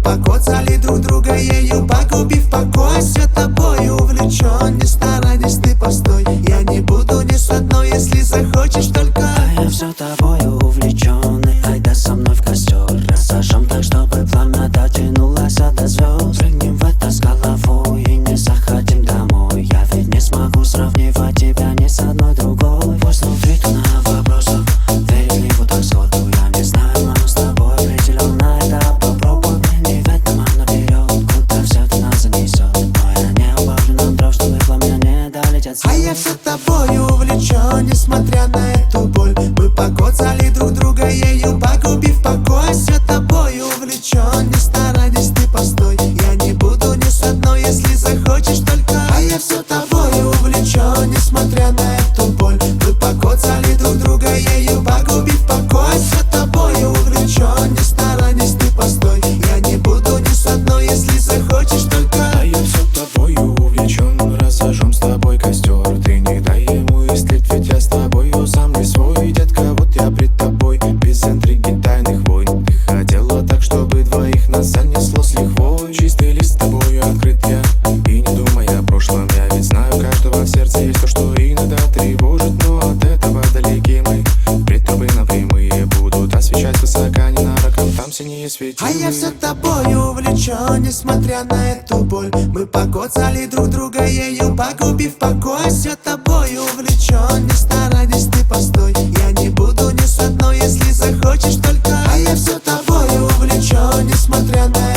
покоцали друг друга ею, погубив покой. Все тобою увлечен, не старайтесь, ты постой. Я не буду ни с одной, если захочешь только. А я все тобою увлечен, и айда со мной в костер. Разожжем так, чтобы пламя дотянулось до звезд. Прыгнем в это с головой и не заходим домой. Я ведь не смогу сравнивать тебя ни с одной другой. Пусть внутри тона вопросов, веришь ли будто сходу. Я не знаю, но с тобой определенно это попробуй. Мне не ведомо наперед, куда все это нас занесет. Но я не убавлю нам дров, чтобы пламя не долетят. А я все тобою увлечен, несмотря на эту боль. Мы покоцали друг друга ею, погубив покой. Все тобою увлечен, не старайтесь, ты постой. Я не буду ни с одной, если захочешь только. А я все тобою увлечен, несмотря на эту боль. Мы покоцали друг друга ею, погубив покой. Все тобою увлечен, не старайтесь, ты постой. Я не буду ни с одной, если захочешь только. А я все тобою увлечен, разожжем с тобой костер. Ты не дай ему истлеть, ведь я с тобою сам не свой. Детка, вот я пред тобой, без интриги тайных войн. Ты хотела так, чтобы двоих нас занесло с лихвой. Чистый лист с тобою открыт я, и не думай о прошлом. Я ведь знаю, у каждого в сердце есть то, что иногда тревожит. Но от этого далеки мы, пред тобой напрямые будут освещать высока ненароком, там синие светильные. А я все тобою увлечен, несмотря на эту боль. Мы покоцали друг друга ею, погубив покой. Все тобою увлечен, не старайтесь, ты постой. Я не буду ни с одной, если захочешь только. А я все тобою увлечен, несмотря на